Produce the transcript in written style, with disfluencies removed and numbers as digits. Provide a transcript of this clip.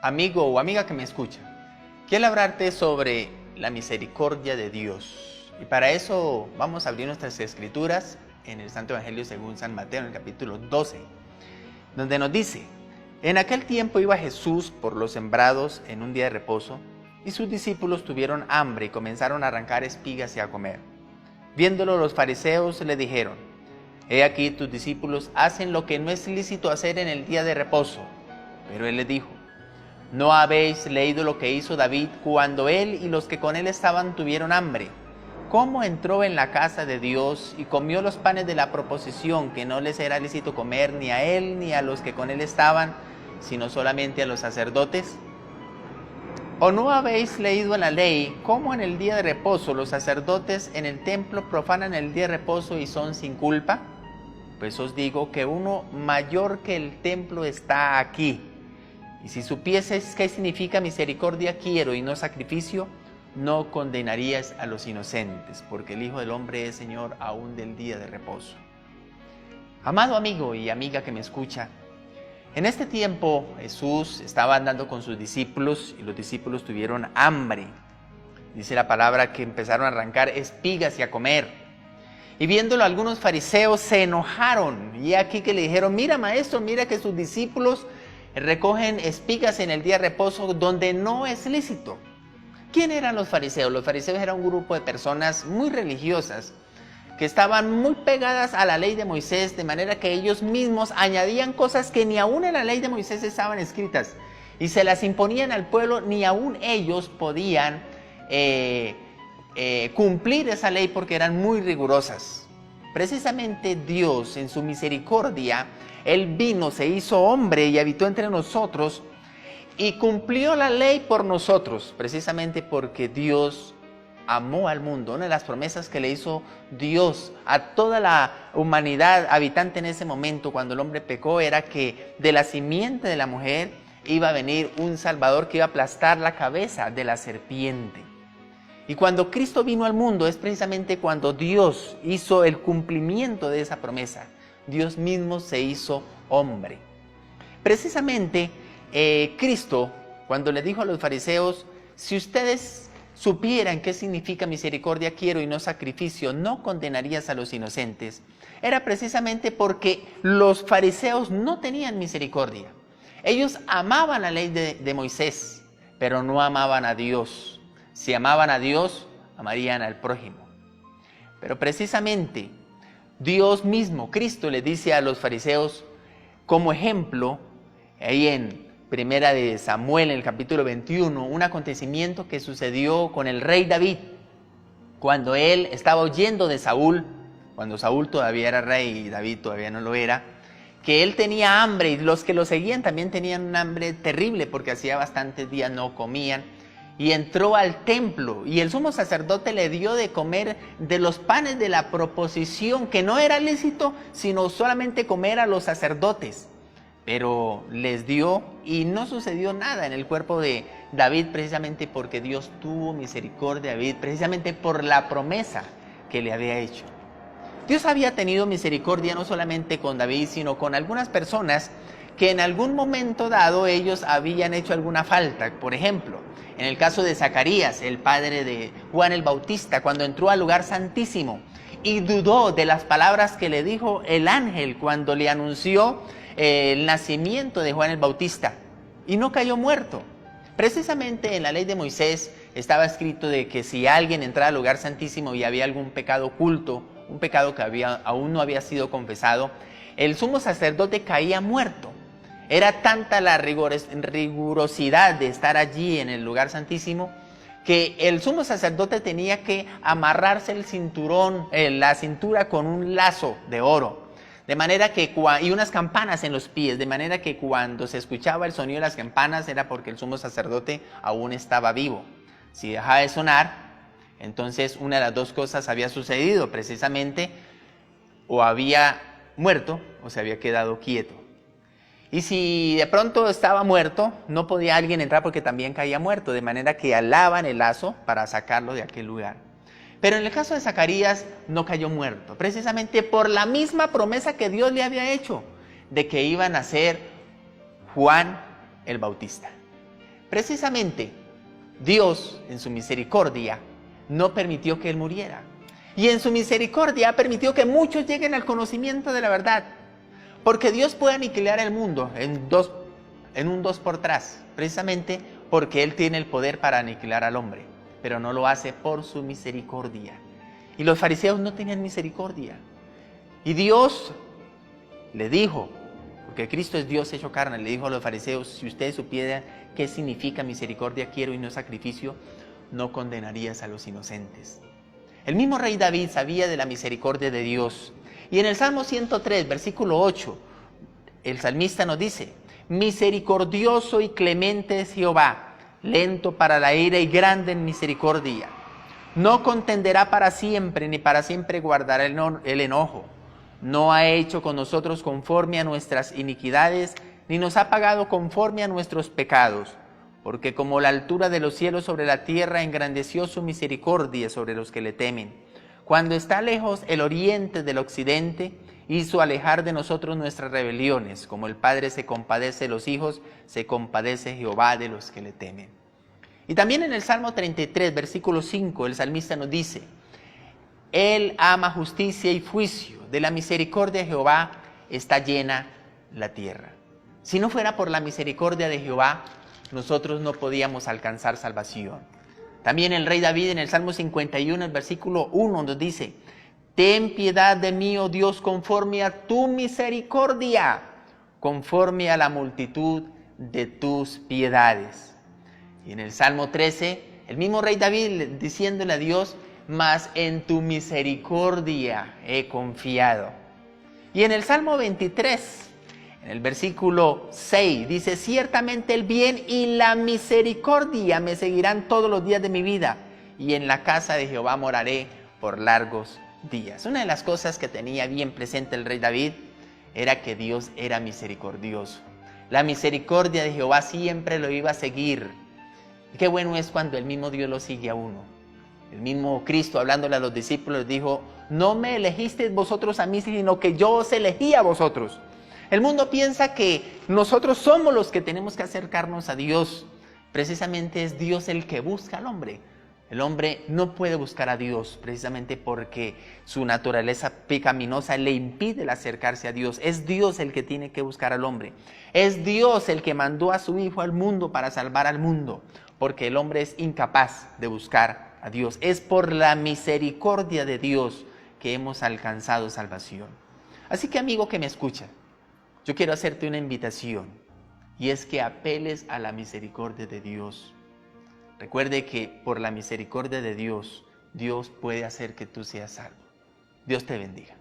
Amigo o amiga que me escucha, quiero hablarte sobre la misericordia de Dios. Y para eso vamos a abrir nuestras escrituras en el Santo Evangelio según San Mateo, en el capítulo 12, donde nos dice: en aquel tiempo iba Jesús por los sembrados en un día de reposo, y sus discípulos tuvieron hambre y comenzaron a arrancar espigas y a comer. Viéndolo, los fariseos le dijeron: he aquí tus discípulos hacen lo que no es lícito hacer en el día de reposo. Pero él les dijo: ¿no habéis leído lo que hizo David cuando él y los que con él estaban tuvieron hambre? ¿Cómo entró en la casa de Dios y comió los panes de la proposición, que no les era lícito comer ni a él ni a los que con él estaban, sino solamente a los sacerdotes? ¿O no habéis leído en la ley cómo en el día de reposo los sacerdotes en el templo profanan el día de reposo y son sin culpa? Pues os digo que uno mayor que el templo está aquí. Y si supieses qué significa misericordia quiero y no sacrificio, no condenarías a los inocentes, porque el Hijo del Hombre es Señor aún del día de reposo. Amado amigo y amiga que me escucha, en este tiempo Jesús estaba andando con sus discípulos y los discípulos tuvieron hambre. Dice la palabra que empezaron a arrancar espigas y a comer. Y viéndolo, algunos fariseos se enojaron. Y aquí que le dijeron: mira, maestro, mira que sus discípulos recogen espigas en el día de reposo donde no es lícito. ¿Quién eran los fariseos? Los fariseos eran un grupo de personas muy religiosas que estaban muy pegadas a la ley de Moisés, de manera que ellos mismos añadían cosas que ni aún en la ley de Moisés estaban escritas y se las imponían al pueblo. Ni aún ellos podían cumplir esa ley porque eran muy rigurosas. Precisamente Dios, en su misericordia, Él vino, se hizo hombre y habitó entre nosotros y cumplió la ley por nosotros, precisamente porque Dios amó al mundo. Una de las promesas que le hizo Dios a toda la humanidad habitante en ese momento, cuando el hombre pecó, era que de la simiente de la mujer iba a venir un Salvador que iba a aplastar la cabeza de la serpiente. Y cuando Cristo vino al mundo es precisamente cuando Dios hizo el cumplimiento de esa promesa. Dios mismo se hizo hombre. Precisamente Cristo, cuando le dijo a los fariseos: si ustedes supieran qué significa misericordia quiero y no sacrificio, no condenarías a los inocentes, era precisamente porque los fariseos no tenían misericordia. Ellos amaban la ley de Moisés, pero no amaban a Dios. Si amaban a Dios, amarían al prójimo. Pero precisamente Dios mismo, Cristo, le dice a los fariseos como ejemplo, ahí en Primera de Samuel, en el capítulo 21, un acontecimiento que sucedió con el rey David, cuando él estaba huyendo de Saúl, cuando Saúl todavía era rey y David todavía no lo era, que él tenía hambre y los que lo seguían también tenían un hambre terrible porque hacía bastantes días no comían. Y entró al templo y el sumo sacerdote le dio de comer de los panes de la proposición, que no era lícito sino solamente comer a los sacerdotes. Pero les dio y no sucedió nada en el cuerpo de David, precisamente porque Dios tuvo misericordia de David, precisamente por la promesa que le había hecho. Dios había tenido misericordia no solamente con David, sino con algunas personas que en algún momento dado ellos habían hecho alguna falta. Por ejemplo, en el caso de Zacarías, el padre de Juan el Bautista, cuando entró al lugar santísimo y dudó de las palabras que le dijo el ángel cuando le anunció el nacimiento de Juan el Bautista, y no cayó muerto. Precisamente en la ley de Moisés estaba escrito de que si alguien entraba al lugar santísimo y había algún pecado oculto, un pecado que aún no había sido confesado, el sumo sacerdote caía muerto. Era tanta la rigurosidad de estar allí en el lugar santísimo que el sumo sacerdote tenía que amarrarse el cinturón, la cintura con un lazo de oro, de manera que y unas campanas en los pies, de manera que cuando se escuchaba el sonido de las campanas era porque el sumo sacerdote aún estaba vivo. Si dejaba de sonar, entonces una de las dos cosas había sucedido, precisamente o había muerto o se había quedado quieto. Y si de pronto estaba muerto, no podía alguien entrar porque también caía muerto, de manera que alaban el lazo para sacarlo de aquel lugar. Pero en el caso de Zacarías no cayó muerto, precisamente por la misma promesa que Dios le había hecho, de que iba a nacer Juan el Bautista. Precisamente, Dios, en su misericordia, no permitió que Él muriera. Y en su misericordia permitió que muchos lleguen al conocimiento de la verdad. Porque Dios puede aniquilar el mundo en un 2 por 3, precisamente porque Él tiene el poder para aniquilar al hombre, pero no lo hace por su misericordia. Y los fariseos no tenían misericordia. Y Dios le dijo, porque Cristo es Dios hecho carne, le dijo a los fariseos: si ustedes supieran qué significa misericordia quiero y no sacrificio, no condenarías a los inocentes. El mismo rey David sabía de la misericordia de Dios. Y en el Salmo 103, versículo 8, el salmista nos dice: misericordioso y clemente es Jehová, lento para la ira y grande en misericordia. No contenderá para siempre, ni para siempre guardará el enojo. No ha hecho con nosotros conforme a nuestras iniquidades, ni nos ha pagado conforme a nuestros pecados. Porque como la altura de los cielos sobre la tierra, engrandeció su misericordia sobre los que le temen. Cuando está lejos el oriente del occidente, hizo alejar de nosotros nuestras rebeliones. Como el Padre se compadece de los hijos, se compadece Jehová de los que le temen. Y también en el Salmo 33, versículo 5, el salmista nos dice: Él ama justicia y juicio, de la misericordia de Jehová está llena la tierra. Si no fuera por la misericordia de Jehová, nosotros no podíamos alcanzar salvación. También el rey David en el Salmo 51, el versículo 1 nos dice: ten piedad de mí, oh Dios, conforme a tu misericordia, conforme a la multitud de tus piedades. Y en el Salmo 13, el mismo rey David diciéndole a Dios: mas en tu misericordia he confiado. Y en el Salmo 23, en el versículo 6, dice: ciertamente el bien y la misericordia me seguirán todos los días de mi vida, y en la casa de Jehová moraré por largos días. Una de las cosas que tenía bien presente el rey David era que Dios era misericordioso. La misericordia de Jehová siempre lo iba a seguir. Y qué bueno es cuando el mismo Dios lo sigue a uno. El mismo Cristo, hablándole a los discípulos, dijo: no me elegisteis vosotros a mí, sino que yo os elegí a vosotros. El mundo piensa que nosotros somos los que tenemos que acercarnos a Dios. Precisamente es Dios el que busca al hombre. El hombre no puede buscar a Dios precisamente porque su naturaleza pecaminosa le impide el acercarse a Dios. Es Dios el que tiene que buscar al hombre. Es Dios el que mandó a su Hijo al mundo para salvar al mundo, porque el hombre es incapaz de buscar a Dios. Es por la misericordia de Dios que hemos alcanzado salvación. Así que, amigo que me escucha, yo quiero hacerte una invitación, y es que apeles a la misericordia de Dios. Recuerde que por la misericordia de Dios, Dios puede hacer que tú seas salvo. Dios te bendiga.